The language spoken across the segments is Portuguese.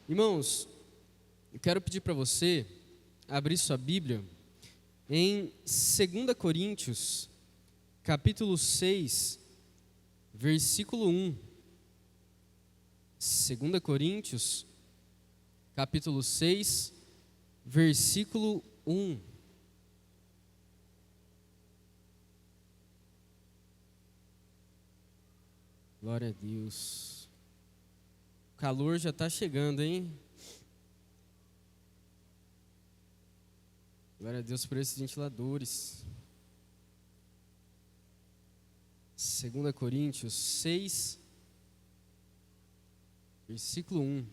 Irmãos, eu quero pedir para você abrir sua Bíblia em 2 Coríntios, capítulo 6, versículo 1. 2 Coríntios, capítulo 6, versículo 1. Glória a Deus. O calor já está chegando, hein? Glória a Deus por esses ventiladores. 2 Coríntios 6, versículo 1.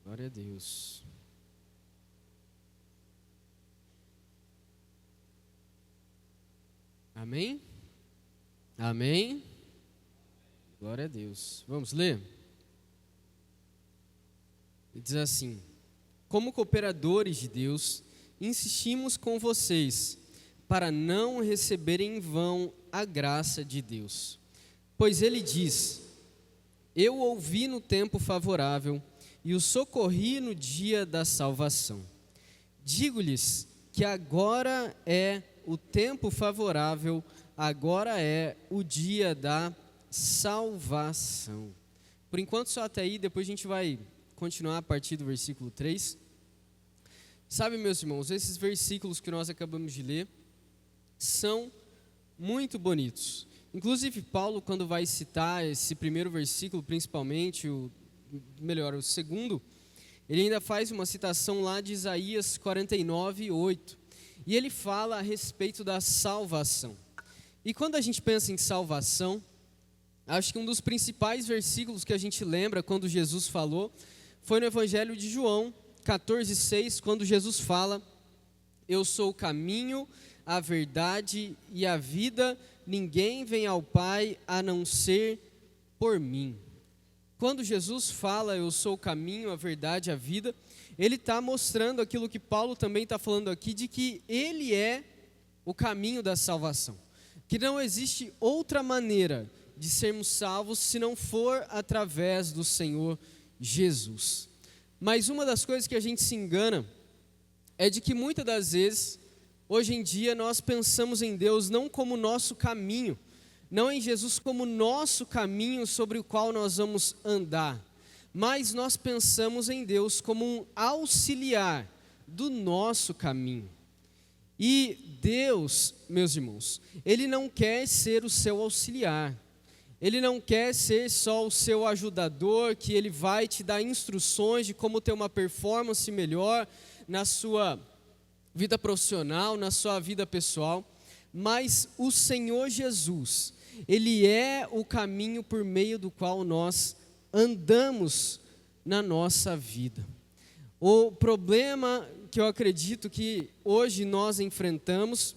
Glória a Deus. Amém? Amém? Glória a Deus. Vamos ler? Ele diz assim: como cooperadores de Deus, insistimos com vocês, para não receberem em vão a graça de Deus. Pois ele diz: eu ouvi no tempo favorável e os socorri no dia da salvação. Digo-lhes que agora é o tempo favorável, agora é o dia da salvação. Por enquanto só até aí, depois a gente vai continuar a partir do versículo 3. Sabe, meus irmãos, esses versículos que nós acabamos de ler são muito bonitos. Inclusive Paulo, quando vai citar esse primeiro versículo, principalmente, o segundo, ele ainda faz uma citação lá de Isaías 49, 8. E ele fala a respeito da salvação. E quando a gente pensa em salvação, acho que um dos principais versículos que a gente lembra quando Jesus falou foi no Evangelho de João 14,6, quando Jesus fala: eu sou o caminho, a verdade e a vida, ninguém vem ao Pai a não ser por mim. Quando Jesus fala, eu sou o caminho, a verdade e a vida, ele está mostrando aquilo que Paulo também está falando aqui, de que ele é o caminho da salvação. Que não existe outra maneira de sermos salvos se não for através do Senhor Jesus. Mas uma das coisas que a gente se engana é de que muitas das vezes, hoje em dia, nós pensamos em Deus não como nosso caminho, não em Jesus como nosso caminho sobre o qual nós vamos andar, mas nós pensamos em Deus como um auxiliar do nosso caminho. E Deus, meus irmãos, Ele não quer ser o seu auxiliar, Ele não quer ser só o seu ajudador, que Ele vai te dar instruções de como ter uma performance melhor na sua vida profissional, na sua vida pessoal, mas o Senhor Jesus, Ele é o caminho por meio do qual nós andamos na nossa vida. O problema que eu acredito que hoje nós enfrentamos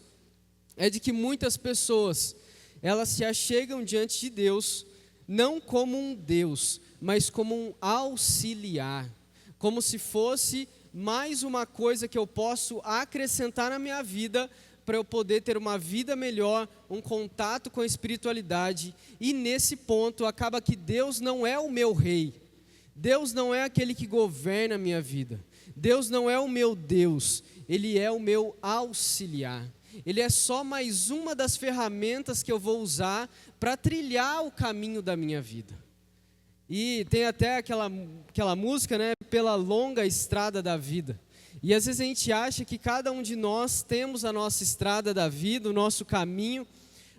é de que muitas pessoas, elas se achegam diante de Deus, não como um Deus, mas como um auxiliar, como se fosse mais uma coisa que eu posso acrescentar na minha vida, para eu poder ter uma vida melhor, um contato com a espiritualidade. E nesse ponto acaba que Deus não é o meu rei, Deus não é aquele que governa a minha vida, Deus não é o meu Deus, Ele é o meu auxiliar. Ele é só mais uma das ferramentas que eu vou usar para trilhar o caminho da minha vida. E tem até aquela música, né? Pela longa estrada da vida. E às vezes a gente acha que cada um de nós temos a nossa estrada da vida, o nosso caminho,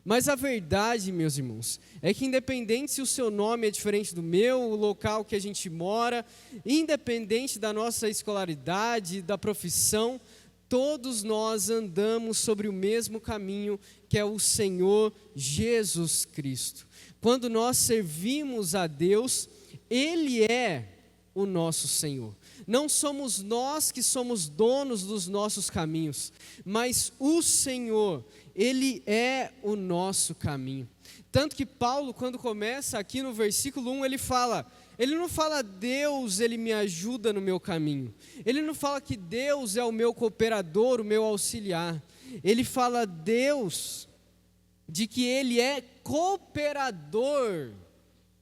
mas a verdade, meus irmãos, é que independente se o seu nome é diferente do meu, o local que a gente mora, independente da nossa escolaridade, da profissão, todos nós andamos sobre o mesmo caminho, que é o Senhor Jesus Cristo. Quando nós servimos a Deus, Ele é o nosso Senhor. Não somos nós que somos donos dos nossos caminhos, mas o Senhor, Ele é o nosso caminho. Tanto que Paulo, quando começa aqui no versículo 1, ele não fala Deus, Ele me ajuda no meu caminho. Ele não fala que Deus é o meu cooperador, o meu auxiliar. Ele fala Deus, de que ele é cooperador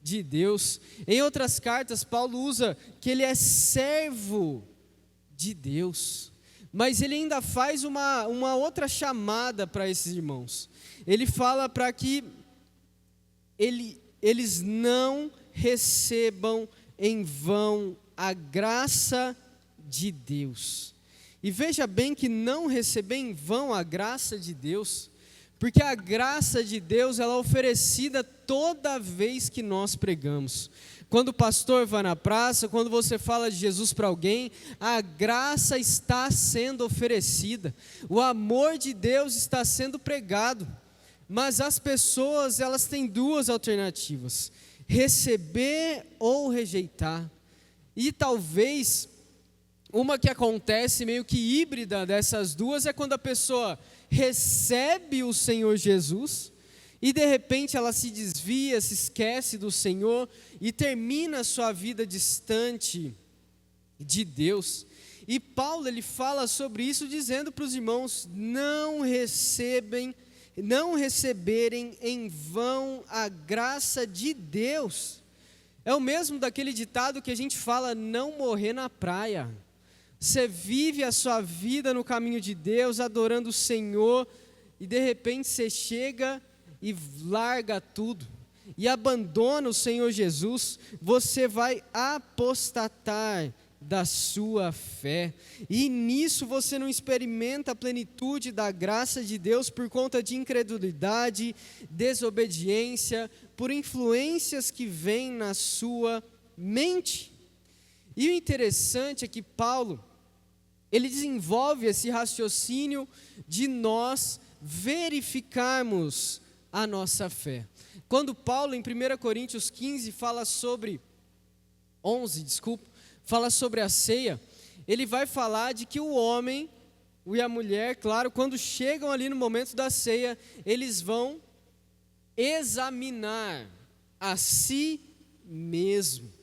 de Deus. Em outras cartas, Paulo usa que ele é servo de Deus. Mas ele ainda faz uma outra chamada para esses irmãos. Ele fala para que eles não recebam em vão a graça de Deus. E veja bem que não receber em vão a graça de Deus, porque a graça de Deus ela é oferecida toda vez que nós pregamos. Quando o pastor vai na praça, quando você fala de Jesus para alguém, a graça está sendo oferecida, o amor de Deus está sendo pregado. Mas as pessoas, elas têm duas alternativas: receber ou rejeitar. E talvez uma que acontece meio que híbrida dessas duas é quando a pessoa recebe o Senhor Jesus e de repente ela se desvia, se esquece do Senhor e termina a sua vida distante de Deus. E Paulo ele fala sobre isso dizendo para os irmãos não receberem em vão a graça de Deus. É o mesmo daquele ditado que a gente fala, não morrer na praia. Você vive a sua vida no caminho de Deus, adorando o Senhor, e de repente você chega e larga tudo, e abandona o Senhor Jesus, você vai apostatar da sua fé, e nisso você não experimenta a plenitude da graça de Deus por conta de incredulidade, desobediência, por influências que vêm na sua mente. E o interessante é que Paulo, ele desenvolve esse raciocínio de nós verificarmos a nossa fé. Quando Paulo, em 1 Coríntios 15, fala sobre a ceia, ele vai falar de que o homem e a mulher, claro, quando chegam ali no momento da ceia, eles vão examinar a si mesmo.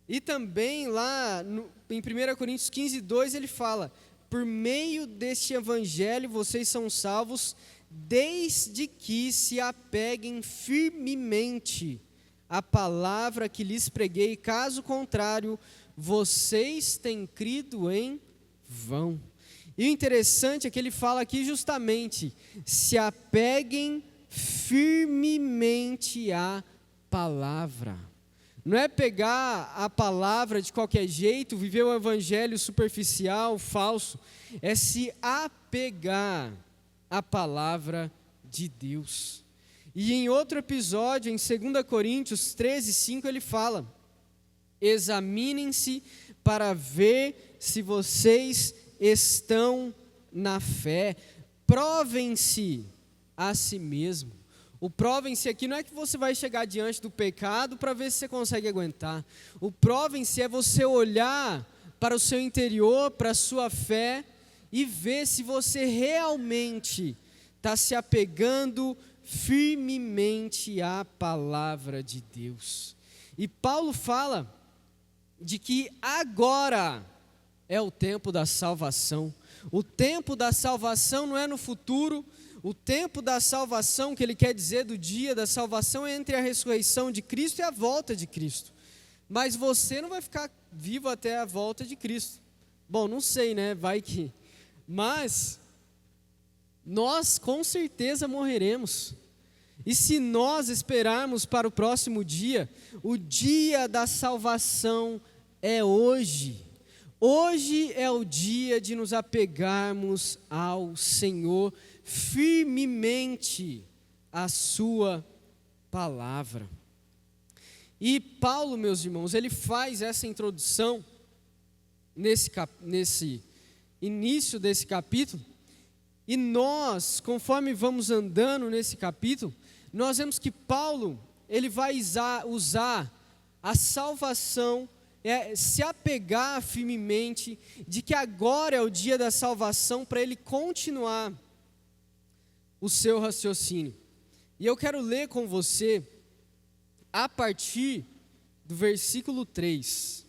E também lá em 1 Coríntios 15, 2, ele fala: por meio deste evangelho vocês são salvos, desde que se apeguem firmemente à palavra que lhes preguei, caso contrário, vocês têm crido em vão. E o interessante é que ele fala aqui justamente, se apeguem firmemente à palavra. Não é pegar a palavra de qualquer jeito, viver um evangelho superficial, falso, é se apegar à palavra de Deus. E em outro episódio, em 2 Coríntios 13, 5, ele fala: examinem-se para ver se vocês estão na fé, provem-se a si mesmo. O provem-se aqui não é que você vai chegar diante do pecado para ver se você consegue aguentar. O provem-se é você olhar para o seu interior, para a sua fé e ver se você realmente está se apegando firmemente à palavra de Deus. E Paulo fala de que agora é o tempo da salvação. O tempo da salvação não é no futuro. O tempo da salvação, que ele quer dizer do dia da salvação, é entre a ressurreição de Cristo e a volta de Cristo. Mas você não vai ficar vivo até a volta de Cristo. Bom, não sei, né? Vai que. Mas nós com certeza morreremos. E se nós esperarmos para o próximo dia, o dia da salvação é hoje. Hoje é o dia de nos apegarmos ao Senhor firmemente a sua palavra. E Paulo, meus irmãos, ele faz essa introdução nesse início desse capítulo, e nós, conforme vamos andando nesse capítulo, nós vemos que Paulo, ele vai usar a salvação, se apegar firmemente, de que agora é o dia da salvação, para ele continuar o seu raciocínio. E eu quero ler com você a partir do versículo 3.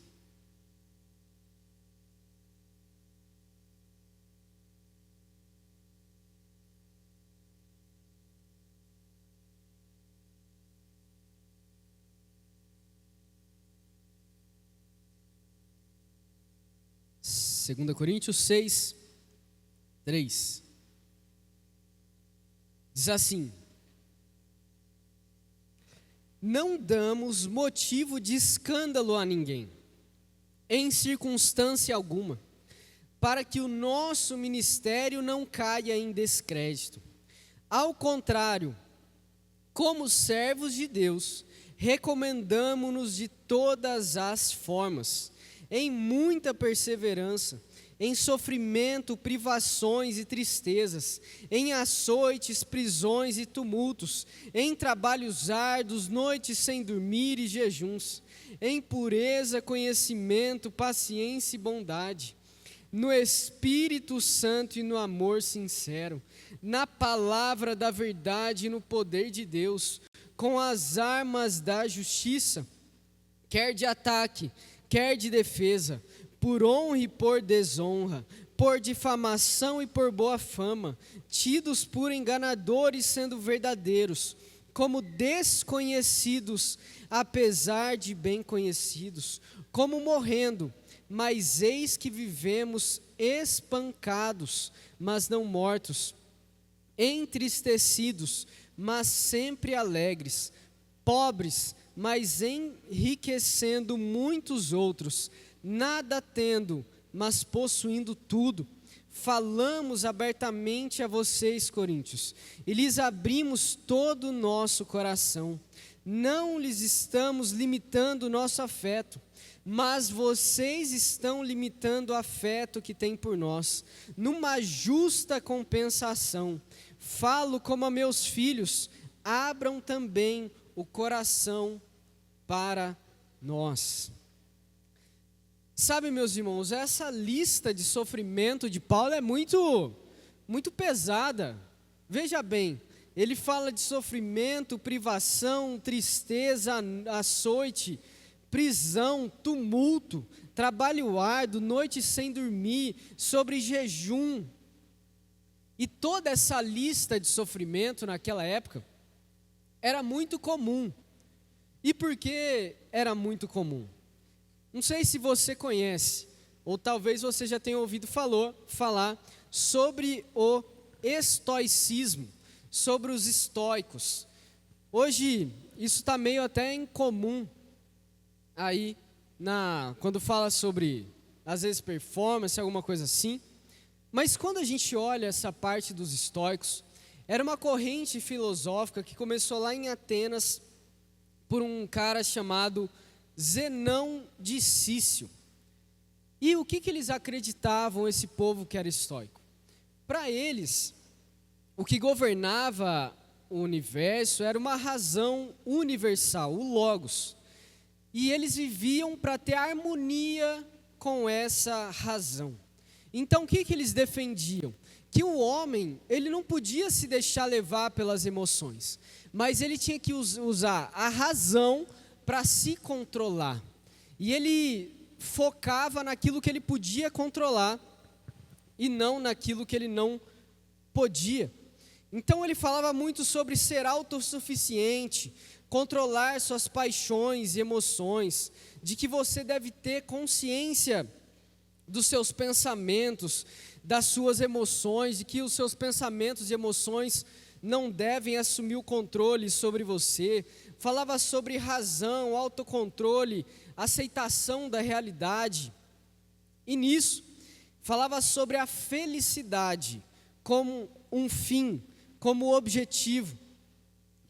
2 Coríntios 6, 3. Diz assim: não damos motivo de escândalo a ninguém, em circunstância alguma, para que o nosso ministério não caia em descrédito. Ao contrário, como servos de Deus, recomendamo-nos de todas as formas, em muita perseverança, em sofrimento, privações e tristezas, em açoites, prisões e tumultos, em trabalhos árduos, noites sem dormir e jejuns, em pureza, conhecimento, paciência e bondade, no Espírito Santo e no amor sincero, na palavra da verdade e no poder de Deus, com as armas da justiça, quer de ataque, quer de defesa, por honra e por desonra, por difamação e por boa fama, tidos por enganadores sendo verdadeiros, como desconhecidos, apesar de bem conhecidos, como morrendo, mas eis que vivemos espancados, mas não mortos, entristecidos, mas sempre alegres, pobres, mas enriquecendo muitos outros, nada tendo, mas possuindo tudo. Falamos abertamente a vocês, coríntios, e lhes abrimos todo o nosso coração. Não lhes estamos limitando o nosso afeto, mas vocês estão limitando o afeto que têm por nós, numa justa compensação. Falo como a meus filhos, abram também o coração para nós. Sabe, meus irmãos, essa lista de sofrimento de Paulo é muito pesada. Veja bem, ele fala de sofrimento, privação, tristeza, açoite, prisão, tumulto, trabalho árduo, noite sem dormir, sobre jejum. E toda essa lista de sofrimento naquela época era muito comum. E por que era muito comum? Não sei se você conhece, ou talvez você já tenha ouvido falar sobre o estoicismo, sobre os estoicos. Hoje, isso está meio até incomum aí, quando fala sobre, às vezes, performance, alguma coisa assim. Mas quando a gente olha essa parte dos estoicos, era uma corrente filosófica que começou lá em Atenas por um cara chamado Zenão de Cício. E o que eles acreditavam, esse povo que era estoico? Para eles, o que governava o universo era uma razão universal, o Logos. E eles viviam para ter harmonia com essa razão. Então o que eles defendiam? Que o homem, ele não podia se deixar levar pelas emoções, mas ele tinha que usar a razão para se controlar. E ele focava naquilo que ele podia controlar e não naquilo que ele não podia. Então ele falava muito sobre ser autossuficiente, controlar suas paixões e emoções, de que você deve ter consciência dos seus pensamentos, das suas emoções, de que os seus pensamentos e emoções não devem assumir o controle sobre você. Falava sobre razão, autocontrole, aceitação da realidade. E nisso, falava sobre a felicidade como um fim, como objetivo.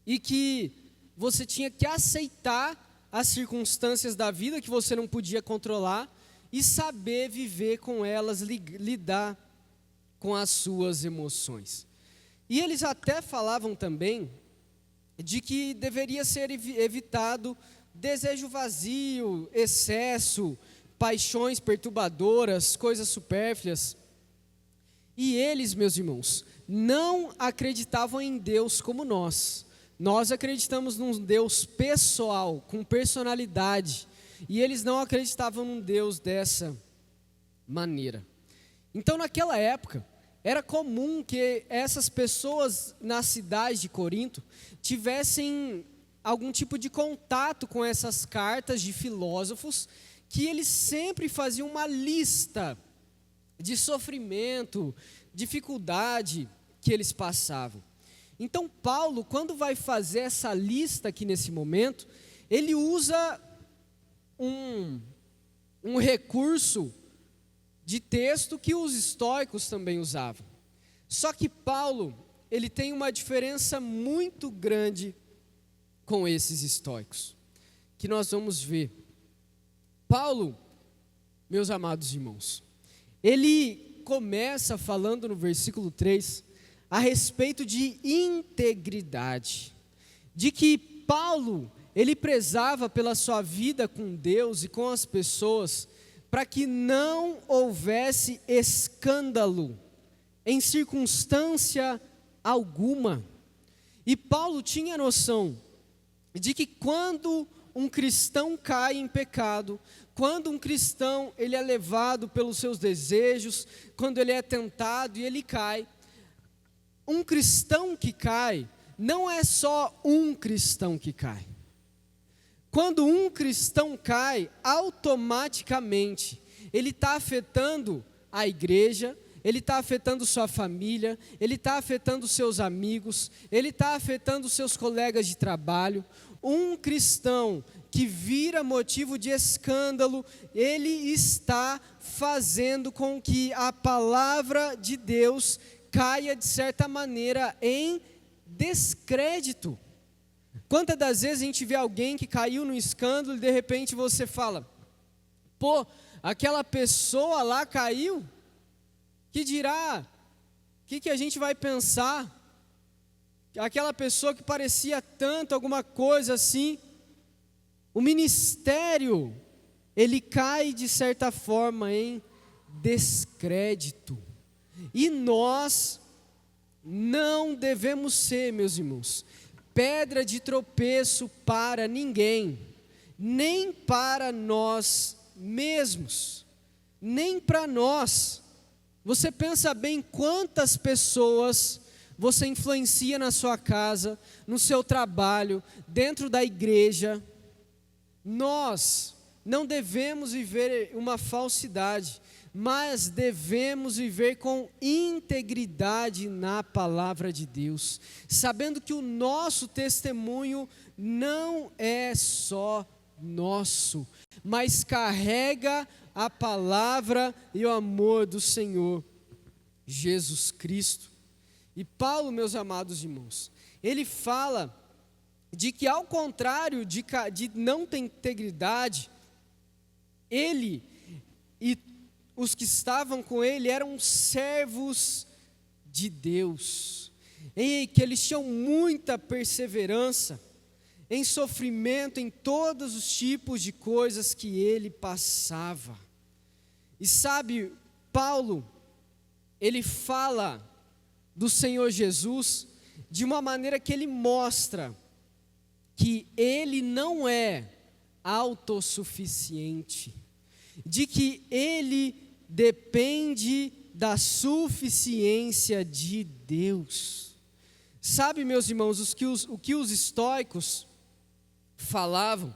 E que você tinha que aceitar as circunstâncias da vida que você não podia controlar e saber viver com elas, lidar com as suas emoções. E eles até falavam também de que deveria ser evitado desejo vazio, excesso, paixões perturbadoras, coisas supérfluas. E eles, meus irmãos, não acreditavam em Deus como nós. Nós acreditamos num Deus pessoal, com personalidade. E eles não acreditavam num Deus dessa maneira. Então, naquela época, era comum que essas pessoas na cidade de Corinto tivessem algum tipo de contato com essas cartas de filósofos, que eles sempre faziam uma lista de sofrimento, dificuldade que eles passavam. Então Paulo, quando vai fazer essa lista aqui nesse momento, ele usa um recurso de texto que os estoicos também usavam. Só que Paulo, ele tem uma diferença muito grande com esses estoicos, que nós vamos ver. Paulo, meus amados irmãos, ele começa falando no versículo 3 a respeito de integridade, de que Paulo, ele prezava pela sua vida com Deus e com as pessoas, para que não houvesse escândalo em circunstância alguma. E Paulo tinha noção de que quando um cristão cai em pecado, quando um cristão ele é levado pelos seus desejos, quando ele é tentado e ele cai, um cristão que cai, não é só um cristão que cai. Quando um cristão cai, automaticamente, ele está afetando a igreja, ele está afetando sua família, ele está afetando seus amigos, ele está afetando seus colegas de trabalho. Um cristão que vira motivo de escândalo, ele está fazendo com que a palavra de Deus caia de certa maneira em descrédito. Quantas das vezes a gente vê alguém que caiu no escândalo e de repente você fala, pô, aquela pessoa lá caiu? Que dirá? O que a gente vai pensar? Aquela pessoa que parecia tanto alguma coisa assim, o ministério, ele cai de certa forma em descrédito. E nós não devemos ser, meus irmãos, pedra de tropeço para ninguém, nem para nós mesmos, nem para nós. Você pensa bem quantas pessoas você influencia na sua casa, no seu trabalho, dentro da igreja. Nós não devemos viver uma falsidade, mas devemos viver com integridade na palavra de Deus, sabendo que o nosso testemunho não é só nosso, mas carrega a palavra e o amor do Senhor Jesus Cristo. E Paulo, meus amados irmãos, ele fala de que ao contrário de não ter integridade, ele e os que estavam com ele eram servos de Deus, e que eles tinham muita perseverança, em sofrimento, em todos os tipos de coisas que ele passava. E sabe, Paulo, ele fala do Senhor Jesus de uma maneira que ele mostra que ele não é autossuficiente, de que ele depende da suficiência de Deus. Sabe, meus irmãos, o que os estoicos falavam,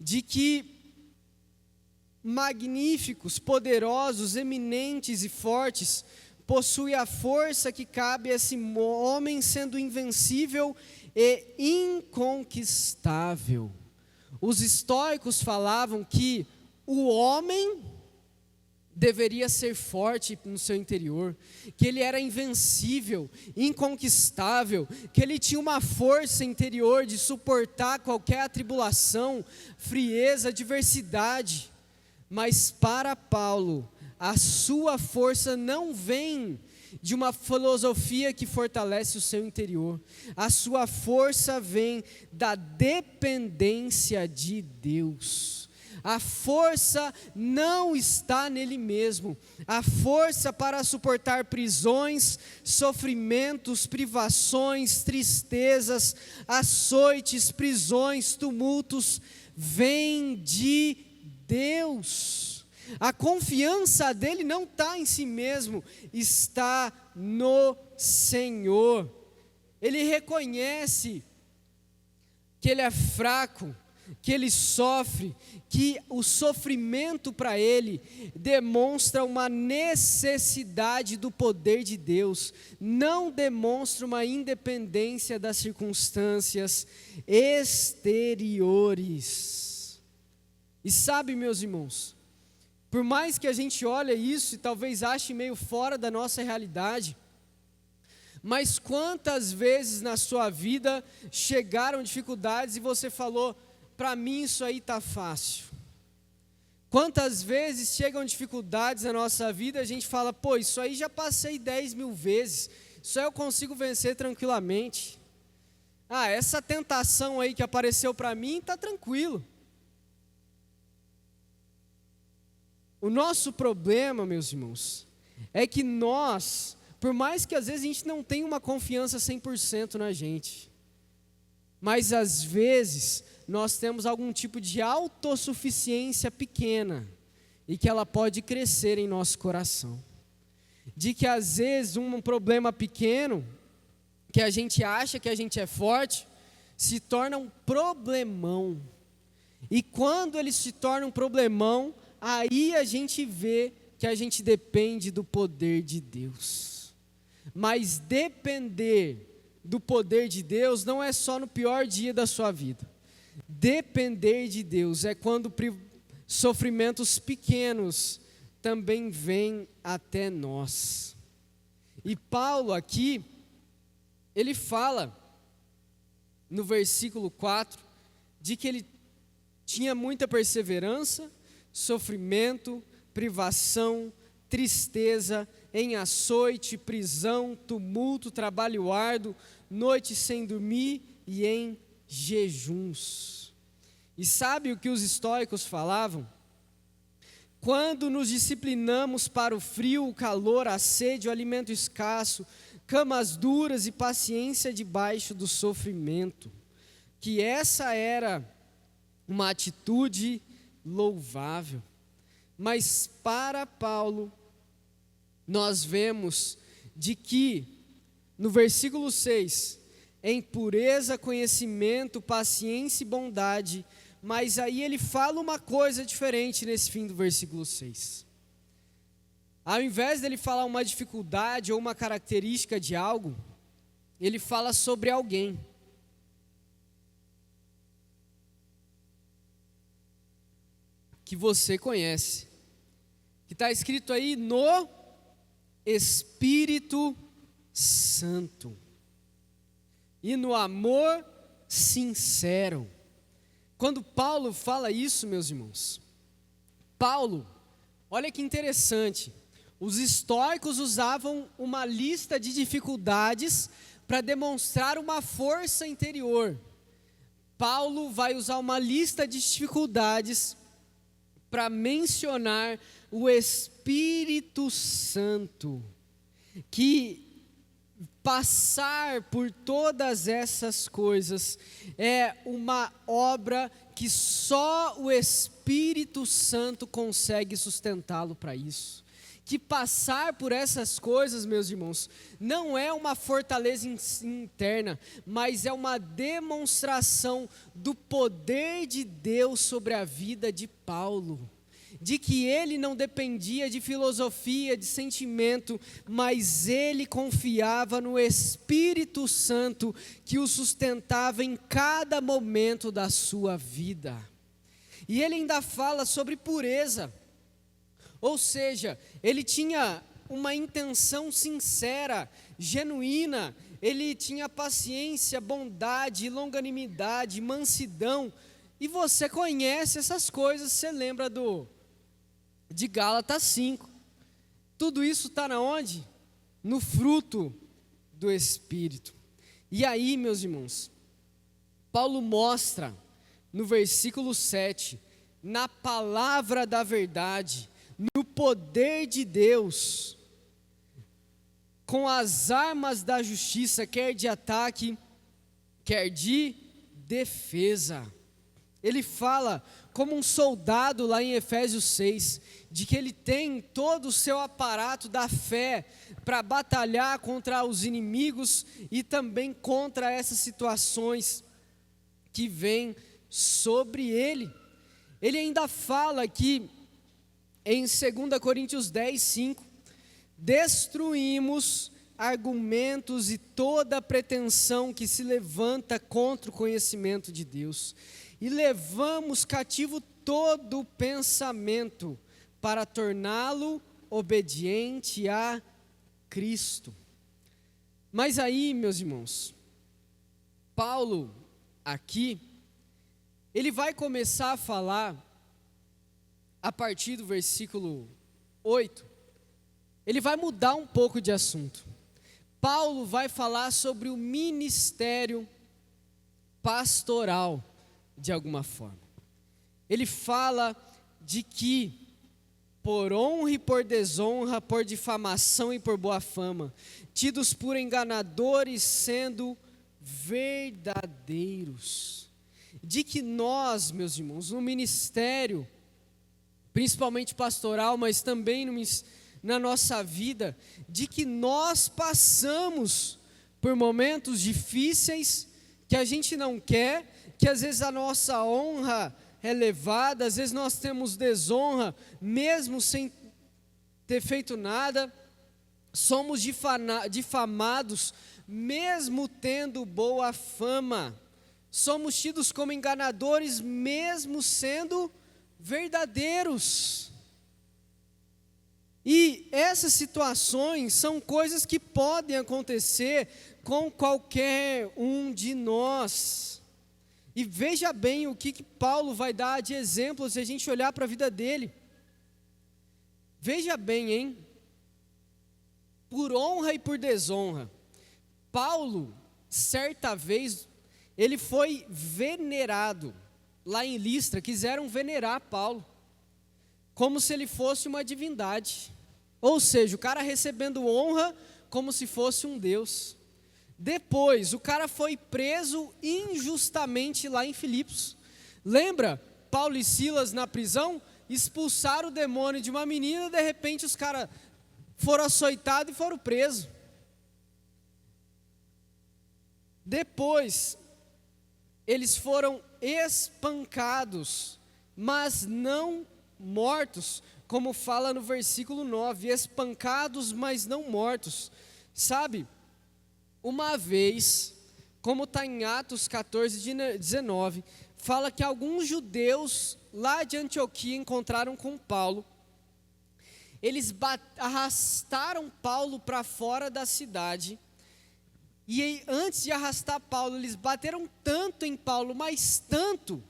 de que magníficos, poderosos, eminentes e fortes possuem a força que cabe a esse homem, sendo invencível e inconquistável. Os estoicos falavam que o homem deveria ser forte no seu interior, que ele era invencível, inconquistável, que ele tinha uma força interior de suportar qualquer atribulação, frieza, adversidade. Mas para Paulo, a sua força não vem de uma filosofia que fortalece o seu interior. A sua força vem da dependência de Deus. A força não está nele mesmo. A força para suportar prisões, sofrimentos, privações, tristezas, açoites, prisões, tumultos, vem de Deus. A confiança dele não está em si mesmo, está no Senhor. Ele reconhece que ele é fraco, que ele sofre, que o sofrimento para ele demonstra uma necessidade do poder de Deus, não demonstra uma independência das circunstâncias exteriores. E sabe, meus irmãos, por mais que a gente olhe isso e talvez ache meio fora da nossa realidade, mas quantas vezes na sua vida chegaram dificuldades e você falou, para mim isso aí está fácil? Quantas vezes chegam dificuldades na nossa vida e a gente fala, pô, isso aí já passei 10.000 vezes, isso aí eu consigo vencer tranquilamente. Essa tentação aí que apareceu para mim está tranquilo. O nosso problema, meus irmãos, é que nós, por mais que às vezes a gente não tenha uma confiança 100% na gente, mas às vezes nós temos algum tipo de autossuficiência pequena e que ela pode crescer em nosso coração. De que às vezes um problema pequeno, que a gente acha que a gente é forte, se torna um problemão. E quando ele se torna um problemão, aí a gente vê que a gente depende do poder de Deus. Mas depender do poder de Deus não é só no pior dia da sua vida. Depender de Deus é quando sofrimentos pequenos também vêm até nós. E Paulo aqui, ele fala no versículo 4, de que ele tinha muita perseverança, sofrimento, privação, tristeza, em açoite, prisão, tumulto, trabalho árduo, noite sem dormir e em jejuns. E sabe o que os estoicos falavam? Quando nos disciplinamos para o frio, o calor, a sede, o alimento escasso, camas duras e paciência debaixo do sofrimento, que essa era uma atitude louvável. Mas para Paulo, nós vemos de que, no versículo 6, em pureza, conhecimento, paciência e bondade, mas aí ele fala uma coisa diferente nesse fim do versículo 6. Ao invés dele falar uma dificuldade ou uma característica de algo, ele fala sobre alguém. Que você conhece, que está escrito aí no Espírito Santo e no amor sincero. Quando Paulo fala isso, meus irmãos, Paulo, olha que interessante, os estoicos usavam uma lista de dificuldades para demonstrar uma força interior. Paulo vai usar uma lista de dificuldades para mencionar o Espírito Santo, que passar por todas essas coisas é uma obra que só o Espírito Santo consegue sustentá-lo para isso. Que passar por essas coisas, meus irmãos, não é uma fortaleza interna, mas é uma demonstração do poder de Deus sobre a vida de Paulo. De que ele não dependia de filosofia, de sentimento, mas ele confiava no Espírito Santo que o sustentava em cada momento da sua vida. E ele ainda fala sobre pureza, ou seja, ele tinha uma intenção sincera, genuína, ele tinha paciência, bondade, longanimidade, mansidão, e você conhece essas coisas, você lembra de Gálatas 5, tudo isso está na onde? No fruto do Espírito. E aí, meus irmãos, Paulo mostra no versículo 7, na palavra da verdade, no poder de Deus, com as armas da justiça, quer de ataque, quer de defesa. Ele fala como um soldado lá em Efésios 6, de que ele tem todo o seu aparato da fé para batalhar contra os inimigos e também contra essas situações que vêm sobre ele. Ele ainda fala aqui em 2 Coríntios 10, 5, destruímos argumentos e toda pretensão que se levanta contra o conhecimento de Deus, e levamos cativo todo pensamento para torná-lo obediente a Cristo. Mas aí, meus irmãos, Paulo aqui, ele vai começar a falar, a partir do versículo 8, ele vai mudar um pouco de assunto. Paulo vai falar sobre o ministério pastoral, de alguma forma. Ele fala de que, por honra e por desonra, por difamação e por boa fama, tidos por enganadores, sendo verdadeiros. De que nós, meus irmãos, no ministério, principalmente pastoral, mas também na nossa vida, de que nós passamos por momentos difíceis, que a gente não quer, que às vezes a nossa honra é levada, às vezes nós temos desonra, mesmo sem ter feito nada, somos difamados, mesmo tendo boa fama, somos tidos como enganadores, mesmo sendo verdadeiros. E essas situações são coisas que podem acontecer com qualquer um de nós. E veja bem o que Paulo vai dar de exemplo se a gente olhar para a vida dele. Veja bem, hein? Por honra e por desonra. Paulo, certa vez, ele foi venerado. Lá em Listra, quiseram venerar Paulo, como se ele fosse uma divindade. Ou seja, o cara recebendo honra como se fosse um Deus. Depois, o cara foi preso injustamente lá em Filipos. Lembra? Paulo e Silas na prisão, expulsaram o demônio de uma menina, de repente os caras foram açoitados e foram presos. Depois, eles foram espancados, mas não mortos, como fala no versículo 9, espancados, mas não mortos. Sabe? Uma vez, como está em Atos 14, 19, fala que alguns judeus lá de Antioquia encontraram com Paulo. Eles arrastaram Paulo para fora da cidade. E aí, antes de arrastar Paulo, eles bateram tanto em Paulo, mas tanto,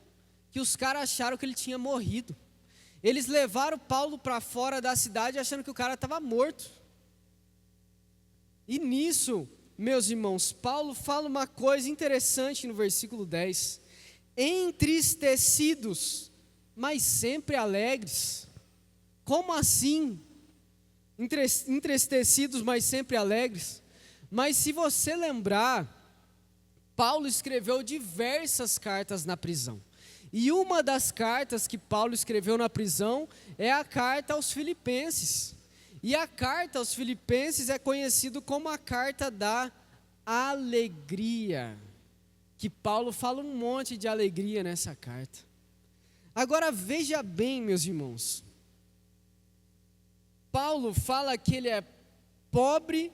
que os caras acharam que ele tinha morrido. Eles levaram Paulo para fora da cidade achando que o cara estava morto. E nisso, meus irmãos, Paulo fala uma coisa interessante no versículo 10. Entristecidos, mas sempre alegres. Como assim? Entristecidos, mas sempre alegres? Mas se você lembrar, Paulo escreveu diversas cartas na prisão. E uma das cartas que Paulo escreveu na prisão é a carta aos Filipenses. E a carta aos Filipenses é conhecida como a carta da alegria. Que Paulo fala um monte de alegria nessa carta. Agora veja bem, meus irmãos. Paulo fala que ele é pobre,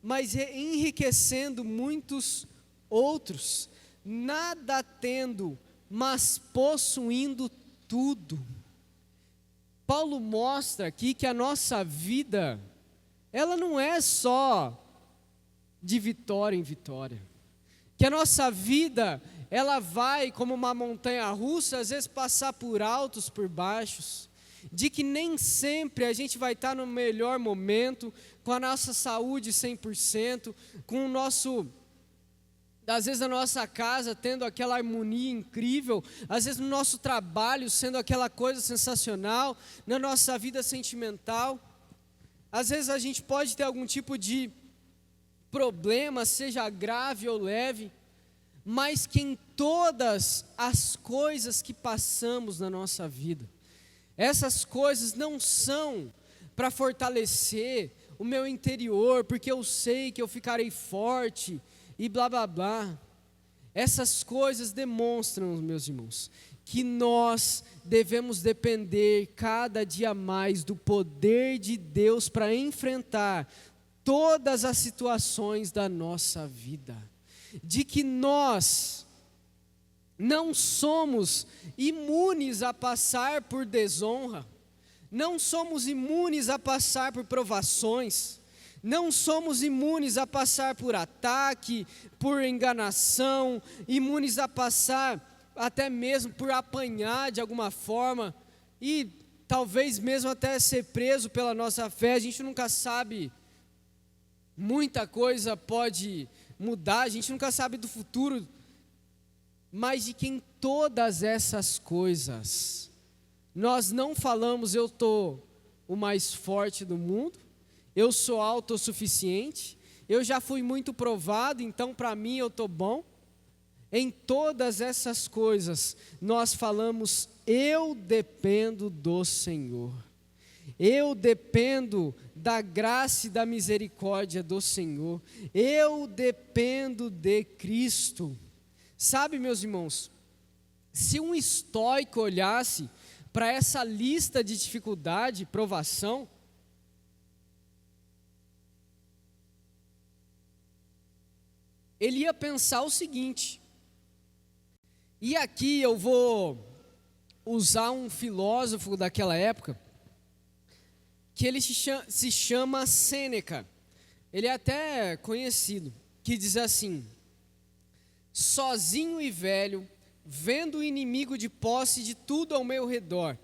mas enriquecendo muitos outros. Nada tendo, mas possuindo tudo. Paulo mostra aqui que a nossa vida, ela não é só de vitória em vitória. Que a nossa vida, ela vai como uma montanha russa, às vezes passar por altos, por baixos. De que nem sempre a gente vai estar no melhor momento, com a nossa saúde 100%, com o nosso... Às vezes na nossa casa tendo aquela harmonia incrível, às vezes no nosso trabalho sendo aquela coisa sensacional, na nossa vida sentimental. Às vezes a gente pode ter algum tipo de problema, seja grave ou leve, mas que em todas as coisas que passamos na nossa vida, essas coisas não são para fortalecer o meu interior, porque eu sei que eu ficarei forte, e blá blá blá. Essas coisas demonstram, meus irmãos, que nós devemos depender cada dia mais do poder de Deus para enfrentar todas as situações da nossa vida. De que nós não somos imunes a passar por desonra, não somos imunes a passar por provações, não somos imunes a passar por ataque, por enganação, imunes a passar até mesmo por apanhar de alguma forma, e talvez mesmo até ser preso pela nossa fé. A gente nunca sabe, muita coisa pode mudar, a gente nunca sabe do futuro, mas de que em todas essas coisas, nós não falamos, eu estou o mais forte do mundo, eu sou autossuficiente, eu já fui muito provado, então para mim eu estou bom. Em todas essas coisas, nós falamos, eu dependo do Senhor. Eu dependo da graça e da misericórdia do Senhor. Eu dependo de Cristo. Sabe, meus irmãos, se um estoico olhasse para essa lista de dificuldade, provação, ele ia pensar o seguinte, e aqui eu vou usar um filósofo daquela época, que ele se chama Sêneca, ele é até conhecido, que diz assim: sozinho e velho, vendo o inimigo de posse de tudo ao meu redor,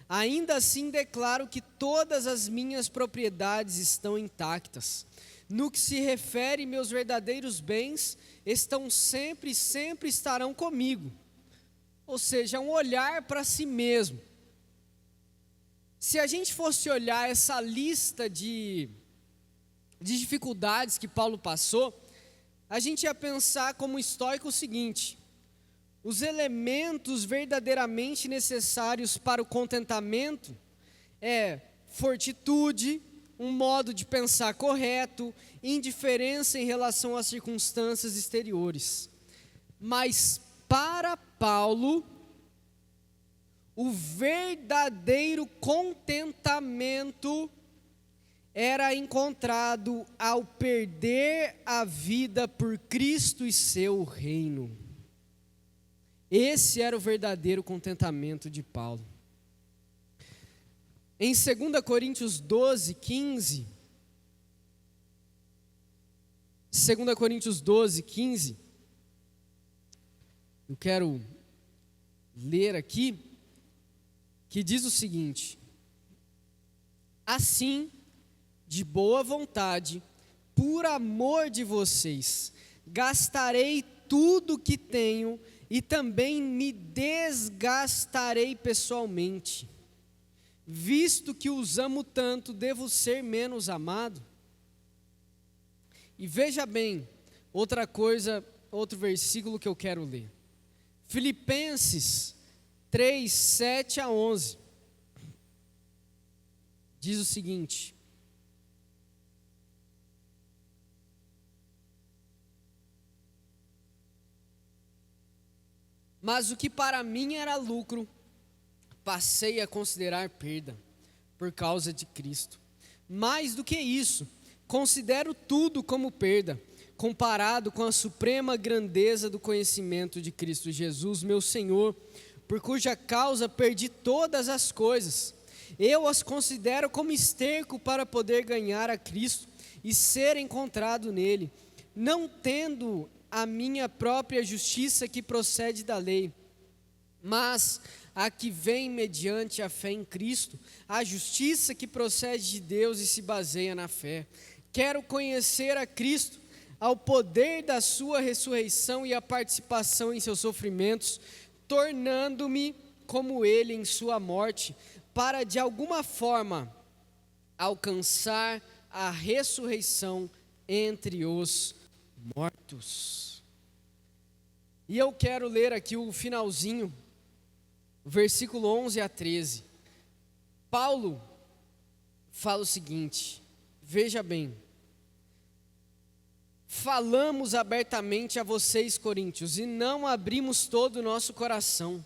ainda assim declaro que todas as minhas propriedades estão intactas. No que se refere, meus verdadeiros bens estão sempre estarão comigo. Ou seja, um olhar para si mesmo. Se a gente fosse olhar essa lista de dificuldades que Paulo passou, a gente ia pensar como estoico o seguinte: os elementos verdadeiramente necessários para o contentamento é fortitude, um modo de pensar correto, indiferença em relação às circunstâncias exteriores. Mas para Paulo, o verdadeiro contentamento era encontrado ao perder a vida por Cristo e seu reino. Esse era o verdadeiro contentamento de Paulo. Em 2 Coríntios 12, 15, 2 Coríntios 12, 15, eu quero ler aqui, que diz o seguinte: assim, de boa vontade, por amor de vocês, gastarei tudo que tenho e também me desgastarei pessoalmente. Visto que os amo tanto, devo ser menos amado? E veja bem, outra coisa, outro versículo que eu quero ler. Filipenses 3, 7 a 11. Diz o seguinte: mas o que para mim era lucro, passei a considerar perda, por causa de Cristo. Mais do que isso, considero tudo como perda, comparado com a suprema grandeza do conhecimento de Cristo Jesus, meu Senhor, por cuja causa perdi todas as coisas. Eu as considero como esterco para poder ganhar a Cristo e ser encontrado nele, não tendo a minha própria justiça que procede da lei, mas a que vem mediante a fé em Cristo, a justiça que procede de Deus e se baseia na fé. Quero conhecer a Cristo, ao poder da sua ressurreição e a participação em seus sofrimentos, tornando-me como ele em sua morte, para de alguma forma alcançar a ressurreição entre os mortos. E eu quero ler aqui o finalzinho, versículo 11 a 13. Paulo fala o seguinte, veja bem: falamos abertamente a vocês, coríntios, e não abrimos todo o nosso coração.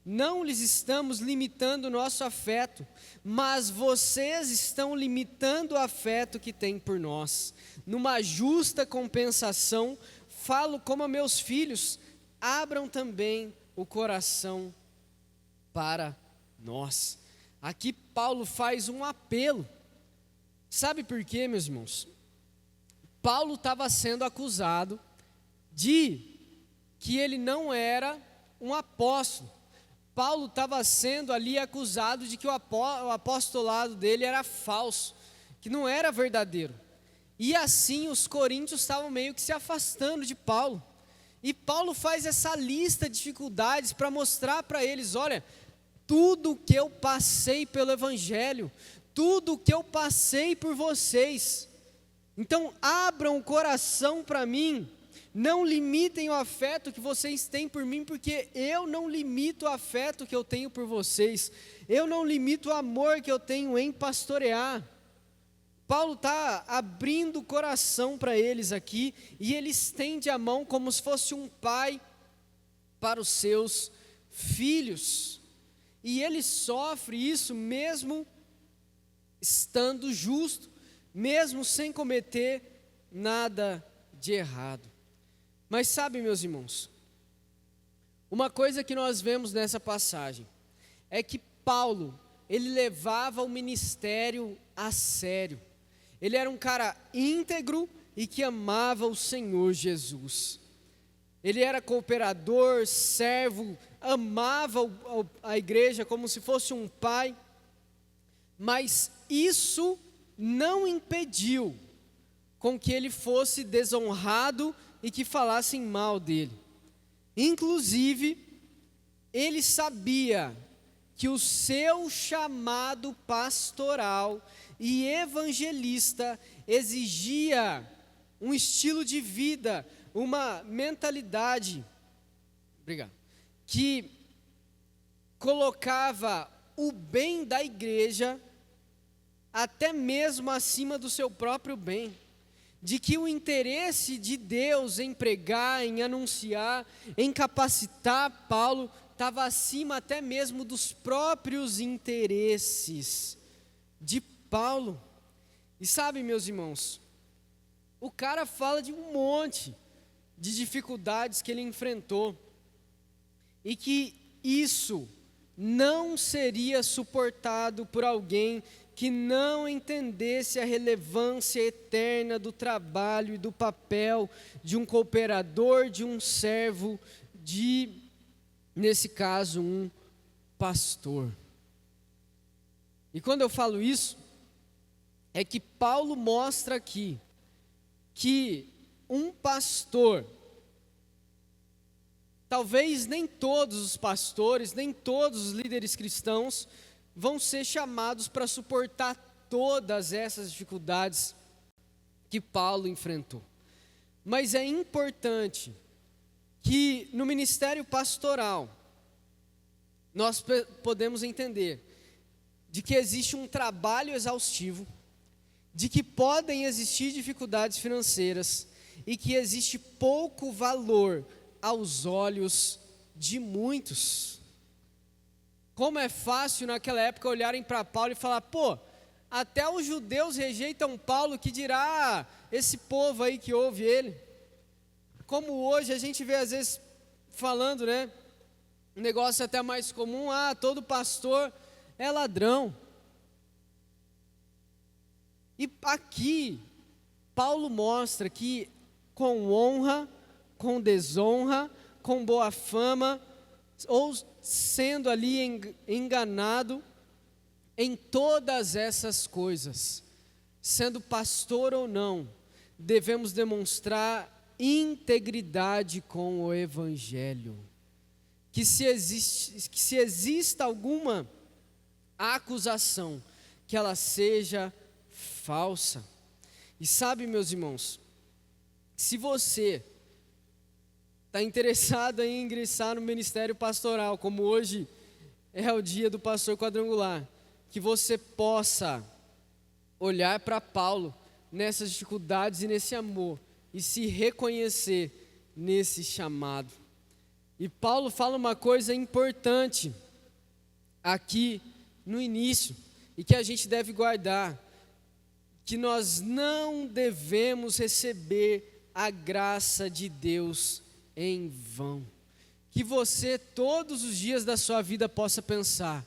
Não lhes estamos limitando o nosso afeto, mas vocês estão limitando o afeto que têm por nós. Numa justa compensação, falo como a meus filhos, abram também o coração para nós. Aqui Paulo faz um apelo. Sabe por quê, meus irmãos? Paulo estava sendo acusado de que ele não era um apóstolo. Paulo estava sendo ali acusado de que o apostolado dele era falso, que não era verdadeiro. E assim os coríntios estavam meio que se afastando de Paulo. E Paulo faz essa lista de dificuldades para mostrar para eles: olha, tudo o que eu passei pelo Evangelho, tudo o que eu passei por vocês. Então abram o coração para mim, não limitem o afeto que vocês têm por mim, porque eu não limito o afeto que eu tenho por vocês, eu não limito o amor que eu tenho em pastorear. Paulo está abrindo o coração para eles aqui, e ele estende a mão como se fosse um pai para os seus filhos, e ele sofre isso mesmo estando justo, mesmo sem cometer nada de errado. Mas sabe, meus irmãos, uma coisa que nós vemos nessa passagem é que Paulo, ele levava o ministério a sério. Ele era um cara íntegro e que amava o Senhor Jesus. Ele era cooperador, servo, amava a igreja como se fosse um pai, mas isso não impediu com que ele fosse desonrado e que falassem mal dele. Inclusive, ele sabia que o seu chamado pastoral e evangelista exigia um estilo de vida, uma mentalidade, que colocava o bem da igreja até mesmo acima do seu próprio bem, de que o interesse de Deus em pregar, em anunciar, em capacitar Paulo, estava acima até mesmo dos próprios interesses de Paulo. E sabe, meus irmãos, o cara fala de um monte de dificuldades que ele enfrentou, e que isso não seria suportado por alguém que não entendesse a relevância eterna do trabalho e do papel de um cooperador, de um servo, nesse caso, um pastor. E quando eu falo isso, é que Paulo mostra aqui que um pastor, talvez nem todos os pastores, nem todos os líderes cristãos vão ser chamados para suportar todas essas dificuldades que Paulo enfrentou. Mas é importante que no ministério pastoral nós podemos entender de que existe um trabalho exaustivo, de que podem existir dificuldades financeiras e que existe pouco valor aos olhos de muitos. Como é fácil naquela época olharem para Paulo e falar: pô, até os judeus rejeitam Paulo, que dirá esse povo aí que ouve ele. Como hoje a gente vê às vezes falando, né, um negócio até mais comum: todo pastor é ladrão. E aqui Paulo mostra que com honra, com desonra, com boa fama, ou sendo ali enganado, em todas essas coisas, sendo pastor ou não, devemos demonstrar integridade com o Evangelho. Que se exista alguma acusação, que ela seja falsa. E sabe, meus irmãos, se você está interessado em ingressar no ministério pastoral, como hoje é o dia do pastor quadrangular, que você possa olhar para Paulo nessas dificuldades e nesse amor, e se reconhecer nesse chamado. E Paulo fala uma coisa importante aqui no início, e que a gente deve guardar, que nós não devemos receber a graça de Deus em vão. Que você todos os dias da sua vida possa pensar: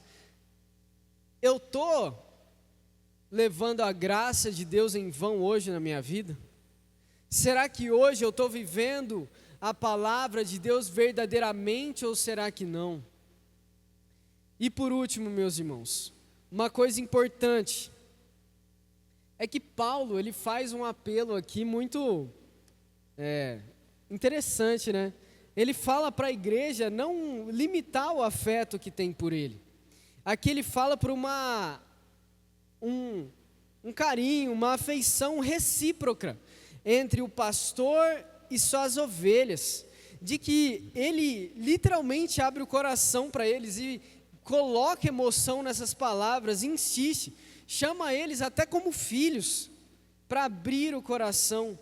eu estou levando a graça de Deus em vão hoje na minha vida? Será que hoje eu estou vivendo a palavra de Deus verdadeiramente, ou será que não? E por último, meus irmãos, uma coisa importante é que Paulo, ele faz um apelo aqui muito interessante, né? Ele fala para a igreja não limitar o afeto que tem por ele. Aqui ele fala por um carinho, uma afeição recíproca entre o pastor e suas ovelhas, de que ele literalmente abre o coração para eles e coloca emoção nessas palavras, insiste, chama eles até como filhos, para abrir o coração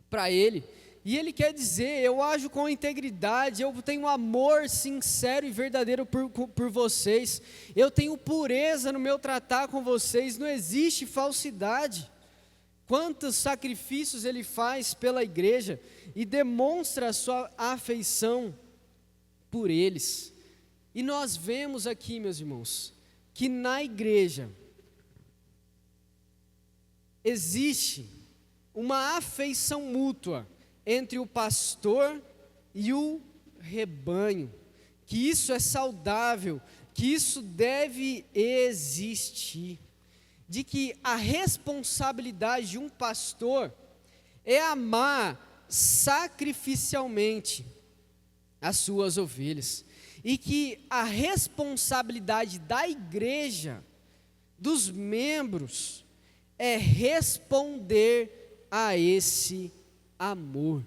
para ele. E ele quer dizer: eu ajo com integridade, eu tenho amor sincero e verdadeiro por vocês, eu tenho pureza no meu tratar com vocês, não existe falsidade. Quantos sacrifícios ele faz pela igreja e demonstra a sua afeição por eles. E nós vemos aqui, meus irmãos, que na igreja existe uma afeição mútua entre o pastor e o rebanho, que isso é saudável, que isso deve existir, de que a responsabilidade de um pastor é amar sacrificialmente as suas ovelhas, e que a responsabilidade da igreja, dos membros, é responder a esse amor,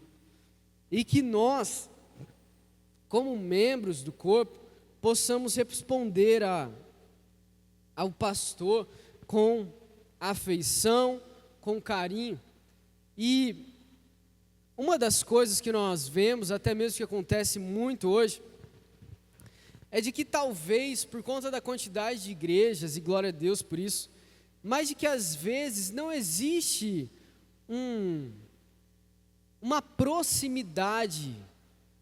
e que nós, como membros do corpo, possamos responder ao pastor com afeição, com carinho. E uma das coisas que nós vemos, até mesmo que acontece muito hoje, é de que talvez por conta da quantidade de igrejas, e glória a Deus por isso, mas de que às vezes não existe uma proximidade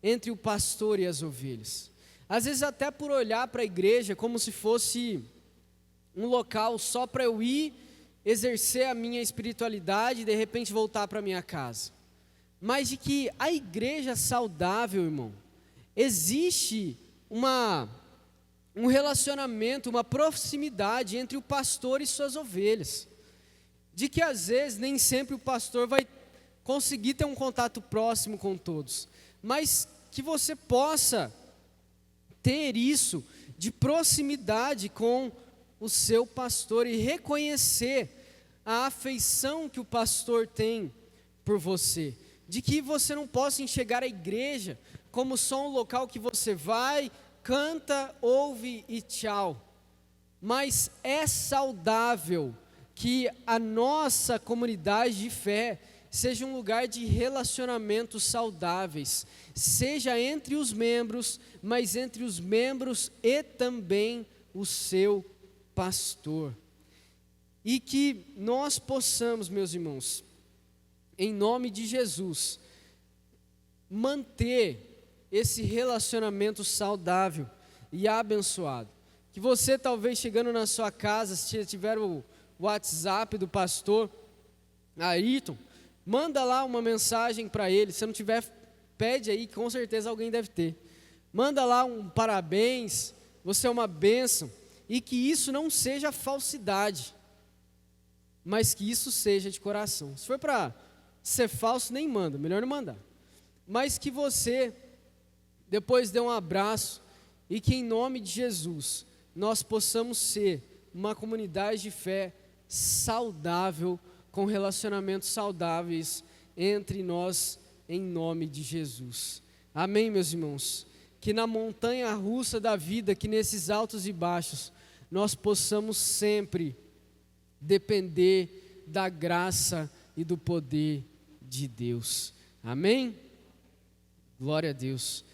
entre o pastor e as ovelhas. Às vezes até por olhar para a igreja como se fosse um local só para eu ir, exercer a minha espiritualidade e de repente voltar para a minha casa. Mas de que a igreja saudável, irmão, existe um relacionamento, uma proximidade entre o pastor e suas ovelhas. De que às vezes nem sempre o pastor vai conseguir ter um contato próximo com todos, mas que você possa ter isso de proximidade com o seu pastor e reconhecer a afeição que o pastor tem por você, de que você não possa enxergar a igreja como só um local que você vai, canta, ouve e tchau, mas é saudável que a nossa comunidade de fé seja um lugar de relacionamentos saudáveis, seja entre os membros, mas entre os membros e também o seu pastor. E que nós possamos, meus irmãos, em nome de Jesus, manter esse relacionamento saudável e abençoado. Que você, talvez chegando na sua casa, se tiver o WhatsApp do pastor Ayrton, manda lá uma mensagem para ele. Se não tiver, pede aí, que com certeza alguém deve ter. Manda lá um parabéns, você é uma bênção, e que isso não seja falsidade, mas que isso seja de coração. Se for para ser falso, nem manda, melhor não mandar. Mas que você depois dê um abraço, e que em nome de Jesus nós possamos ser uma comunidade de fé saudável, com relacionamentos saudáveis entre nós, em nome de Jesus. Amém, meus irmãos? Que na montanha russa da vida, que nesses altos e baixos, nós possamos sempre depender da graça e do poder de Deus. Amém? Glória a Deus.